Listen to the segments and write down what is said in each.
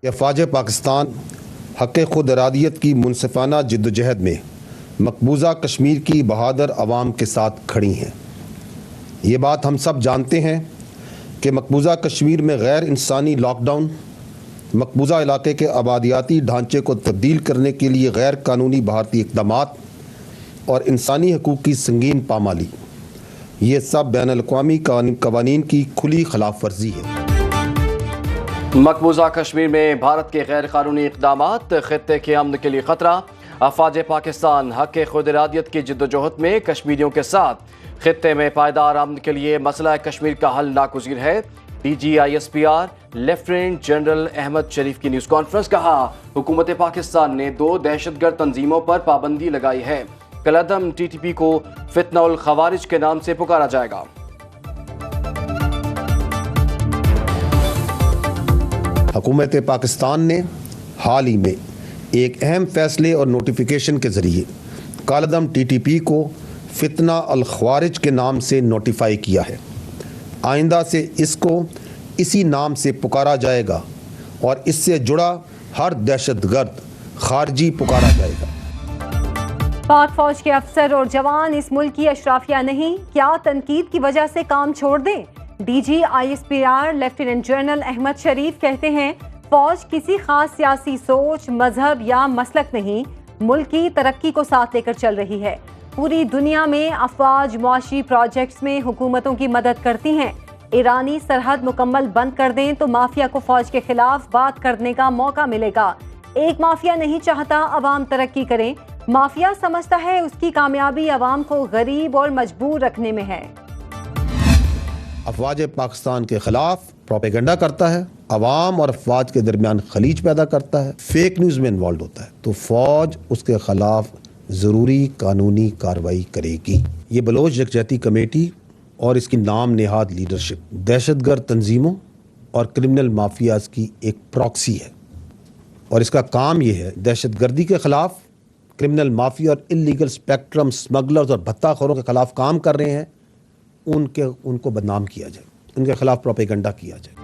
افواج پاکستان حق خود ارادیت کی منصفانہ جدوجہد میں مقبوضہ کشمیر کی بہادر عوام کے ساتھ کھڑی ہیں۔ یہ بات ہم سب جانتے ہیں کہ مقبوضہ کشمیر میں غیر انسانی لاک ڈاؤن، مقبوضہ علاقے کے آبادیاتی ڈھانچے کو تبدیل کرنے کے لیے غیر قانونی بھارتی اقدامات اور انسانی حقوق کی سنگین پامالی، یہ سب بین الاقوامی قوانین کی کھلی خلاف ورزی ہے۔ مقبوضہ کشمیر میں بھارت کے غیر قانونی اقدامات خطے کے امن کے لیے خطرہ۔ افواج پاکستان حق خود ارادیت کی جدوجہد میں کشمیریوں کے ساتھ خطے میں پائیدار امن کے لیے مسئلہ کشمیر کا حل ناگزیر ہے۔ D G I S P R lieutenant general Ahmed Sharif کی نیوز کانفرنس، کہا حکومت پاکستان نے 2 دہشت گرد تنظیموں پر پابندی لگائی ہے۔ کالعدم ٹی ٹی پی کو فتنہ الخوارج کے نام سے پکارا جائے گا۔ حکومت پاکستان نے حال ہی میں ایک اہم فیصلے اور نوٹیفیکیشن کے ذریعے کالعدم ٹی ٹی پی کو فتنہ الخوارج کے نام سے نوٹیفائی کیا ہے۔ آئندہ سے اس کو اسی نام سے پکارا جائے گا اور اس سے جڑا ہر دہشت گرد خارجی پکارا جائے گا۔ پاک فوج کے افسر اور جوان اس ملک کی اشرافیہ نہیں، کیا تنقید کی وجہ سے کام چھوڑ دیں؟ D G I S P R lieutenant general Ahmed Sharif کہتے ہیں فوج کسی خاص سیاسی سوچ، مذہب یا مسلک نہیں، ملک کی ترقی کو ساتھ لے کر چل رہی ہے۔ پوری دنیا میں افواج معاشی پروجیکٹس میں حکومتوں کی مدد کرتی ہیں۔ ایرانی سرحد مکمل بند کر دیں تو مافیا کو فوج کے خلاف بات کرنے کا موقع ملے گا۔ ایک مافیا نہیں چاہتا عوام ترقی کریں، مافیا سمجھتا ہے اس کی کامیابی عوام کو غریب اور مجبور رکھنے میں ہے۔ افواج پاکستان کے خلاف پروپیگنڈا کرتا ہے، عوام اور افواج کے درمیان خلیج پیدا کرتا ہے، فیک نیوز میں انوالڈ ہوتا ہے، تو فوج اس کے خلاف ضروری قانونی کارروائی کرے گی۔ یہ بلوچ یکجہتی کمیٹی اور اس کی نام نہاد لیڈرشپ دہشت گرد تنظیموں اور کرمنل مافیاز کی ایک پراکسی ہے، اور اس کا کام یہ ہے دہشت گردی کے خلاف، کرمنل مافیا اور انلیگل اسپیکٹرم اسمگلرز اور بھتہ خوروں کے خلاف کام کر رہے ہیں، ان کو بدنام کیا جائے، ان کے خلاف پروپیگنڈا کیا جائے۔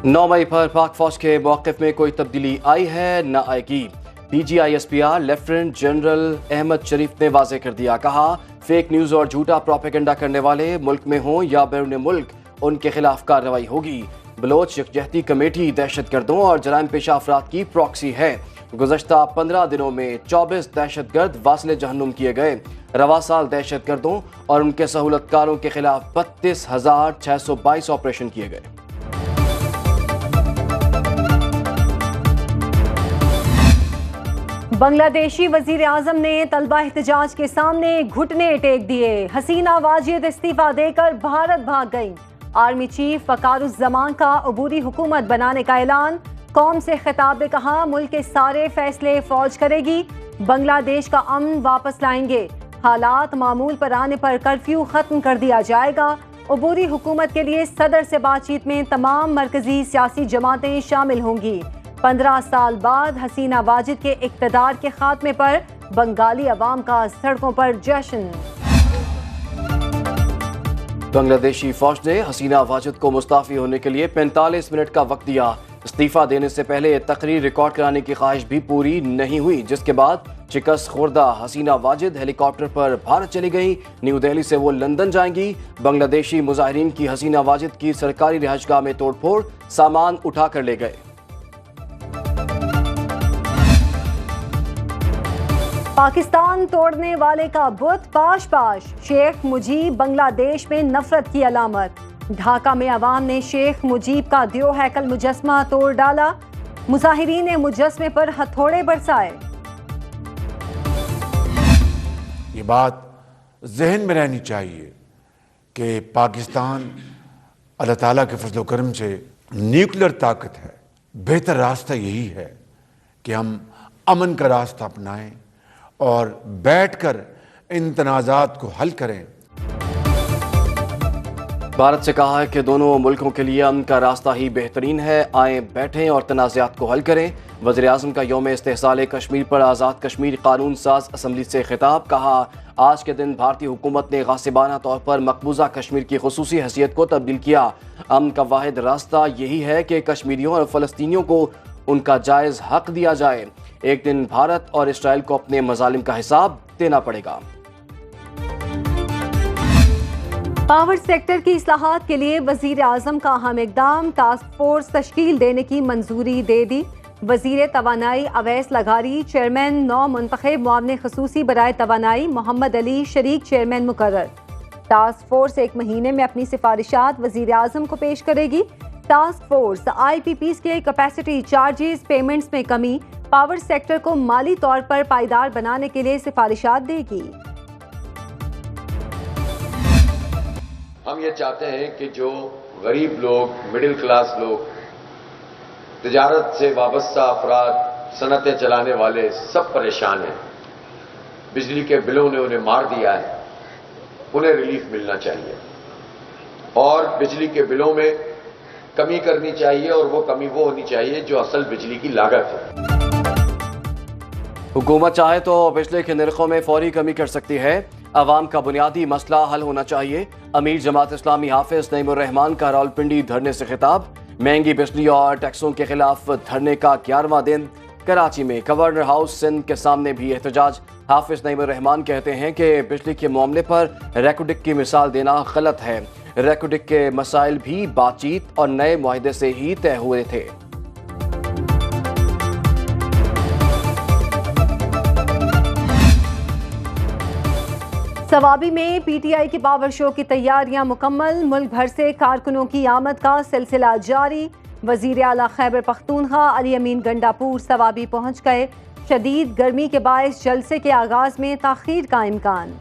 9 مئی پر پاک فوج کے موقف میں کوئی تبدیلی آئی ہے نہ آئے گی۔ D G I S P R lieutenant general Ahmed Sharif نے واضح کر دیا، کہا فیک نیوز اور جھوٹا پروپیگنڈا کرنے والے ملک میں ہوں یا بیرون ملک ان کے خلاف کارروائی ہوگی۔ بلوچ یکجہتی کمیٹی دہشت گردوں اور جرائم پیشہ افراد کی پراکسی ہے۔ گزشتہ 15 دنوں میں 24 دہشت گرد واصل جہنم کیے گئے۔ رواں سال دہشت گردوں اور ان کے سہولت کاروں کے خلاف 32,622 آپریشن کیے گئے۔ بنگلہ دیشی وزیر اعظم نے طلبہ احتجاج کے سامنے گھٹنے ٹیک دیے۔ حسینہ واجد استعفیٰ دے کر بھارت بھاگ گئیں۔ آرمی چیف وقار الزمان کا عبوری حکومت بنانے کا اعلان۔ قوم سے خطاب میں کہا ملک کے سارے فیصلے فوج کرے گی، بنگلہ دیش کا امن واپس لائیں گے، حالات معمول پر آنے پر کرفیو ختم کر دیا جائے گا۔ عبوری حکومت کے لیے صدر سے بات چیت میں تمام مرکزی سیاسی جماعتیں شامل ہوں گی۔ 15 سال بعد حسینہ واجد کے اقتدار کے خاتمے پر بنگالی عوام کا سڑکوں پر جشن۔ بنگلہ دیشی فوج نے حسینہ واجد کو مستعفی ہونے کے لیے 45 منٹ کا وقت دیا۔ استعفیٰ دینے سے پہلے تقریر ریکارڈ کرانے کی خواہش بھی پوری نہیں ہوئی، جس کے بعد شکست خوردہ حسینہ واجد ہیلی کاپٹر پر بھارت چلی گئی۔ نیو دہلی سے وہ لندن جائیں گی۔ بنگلہ دیشی مظاہرین کی حسینہ واجد کی سرکاری رہائش گاہ میں توڑ پھوڑ، سامان اٹھا کر لے گئے۔ پاکستان توڑنے والے کا بت پاش پاش، شیخ مجیب بنگلہ دیش میں نفرت کی علامت۔ ڈھاکہ میں عوام نے شیخ مجیب کا دیو ہیکل مجسمہ توڑ ڈالا، مظاہرین نے مجسمے پر ہتھوڑے برسائے۔ یہ بات ذہن میں رہنی چاہیے کہ پاکستان اللہ تعالیٰ کے فضل و کرم سے نیوکلیر طاقت ہے۔ بہتر راستہ یہی ہے کہ ہم امن کا راستہ اپنائیں اور بیٹھ کر ان تنازعات کو حل کریں۔ بھارت سے کہا ہے کہ دونوں ملکوں کے لیے امن کا راستہ ہی بہترین ہے، آئیں بیٹھیں اور تنازعات کو حل کریں۔ وزیر اعظم کا یوم استحصال کشمیر پر آزاد کشمیر قانون ساز اسمبلی سے خطاب، کہا آج کے دن بھارتی حکومت نے غاصبانہ طور پر مقبوضہ کشمیر کی خصوصی حیثیت کو تبدیل کیا۔ امن کا واحد راستہ یہی ہے کہ کشمیریوں اور فلسطینیوں کو ان کا جائز حق دیا جائے۔ ایک دن بھارت اور اسرائیل کو اپنے مظالم کا حساب دینا پڑے گا۔ پاور سیکٹر کی اصلاحات کے لیے وزیر اعظم کا اہم اقدام، ٹاسک فورس تشکیل دینے کی منظوری دے دی۔ وزیر توانائی اویس لغاری چیئرمین، نو منتخب معاون خصوصی برائے توانائی محمد علی شریک چیئرمین مقرر۔ ٹاسک فورس ایک مہینے میں اپنی سفارشات وزیر اعظم کو پیش کرے گی۔ ٹاسک فورس آئی پی پیز کے کیپیسٹی چارجز پیمنٹس میں کمی، پاور سیکٹر کو مالی طور پر پائیدار بنانے کے لیے سفارشات دے گی۔ ہم یہ چاہتے ہیں کہ جو غریب لوگ، مڈل کلاس لوگ، تجارت سے وابستہ افراد، صنعتیں چلانے والے سب پریشان ہیں، بجلی کے بلوں نے انہیں مار دیا ہے، انہیں ریلیف ملنا چاہیے اور بجلی کے بلوں میں کمی کرنی چاہیے، اور وہ کمی وہ ہونی چاہیے جو اصل بجلی کی لاگت ہے۔ حکومت چاہے تو بجلی کے نرخوں میں فوری کمی کر سکتی ہے، عوام کا بنیادی مسئلہ حل ہونا چاہیے۔ امیر جماعت اسلامی حافظ نعیم الرحمان کا راولپنڈی دھرنے سے خطاب، مہنگی بجلی اور ٹیکسوں کے خلاف دھرنے کا 11واں دن۔ کراچی میں گورنر ہاؤس سندھ کے سامنے بھی احتجاج، حافظ نعیم الرحمان کہتے ہیں کہ بجلی کے معاملے پر ریکوڈک کی مثال دینا غلط ہے، ریکوڈک کے مسائل بھی بات چیت اور نئے معاہدے سے ہی طے ہوئے تھے۔ صوابی میں پی ٹی آئی کے پاور شو کی تیاریاں مکمل، ملک بھر سے کارکنوں کی آمد کا سلسلہ جاری۔ وزیر اعلیٰ خیبر پختونخوا علی امین گنڈاپور صوابی پہنچ گئے، شدید گرمی کے باعث جلسے کے آغاز میں تاخیر کا امکان۔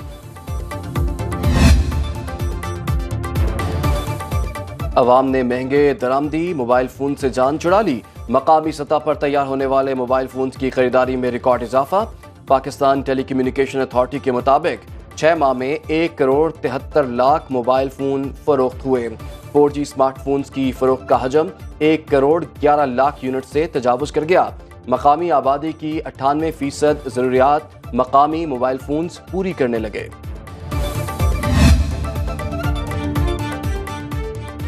عوام نے مہنگے درآمدی موبائل فون سے جان چھڑا لی، مقامی سطح پر تیار ہونے والے موبائل فونز کی خریداری میں ریکارڈ اضافہ۔ پاکستان ٹیلی کمیونیکیشن اتھارٹی کے مطابق 6 ماہ میں 1 کروڑ 73 لاکھ موبائل فون فروخت ہوئے۔ 4G اسمارٹ فونز کی فروخت کا حجم 1 کروڑ 11 لاکھ یونٹ سے تجاوز کر گیا۔ مقامی آبادی کی 98% ضروریات مقامی موبائل فونز پوری کرنے لگے۔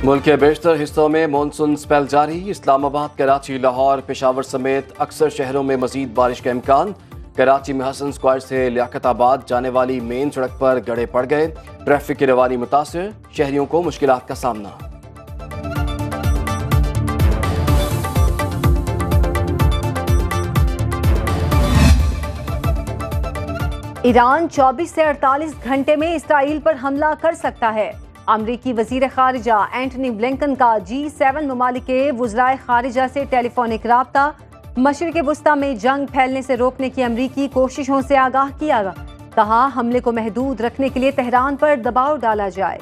ملک کے بیشتر حصوں میں مانسون سپیل جاری، اسلام آباد، کراچی، لاہور، پشاور سمیت اکثر شہروں میں مزید بارش کا امکان۔ کراچی میں حسن اسکوائر سے لیاقت آباد جانے والی مین سڑک پر گڑھے پڑ گئے، ٹریفک کی روانی متاثر، شہریوں کو مشکلات کا سامنا۔ ایران 24 سے 48 گھنٹے میں اسرائیل پر حملہ کر سکتا ہے۔ امریکی وزیر خارجہ اینٹنی بلنکن کا G7 ممالک کے وزرائے خارجہ سے ٹیلی فونک رابطہ، مشرق وسطی میں جنگ پھیلنے سے روکنے کی امریکی کوششوں سے آگاہ کیا، کہا حملے کو محدود رکھنے کے لیے تہران پر دباؤ ڈالا جائے۔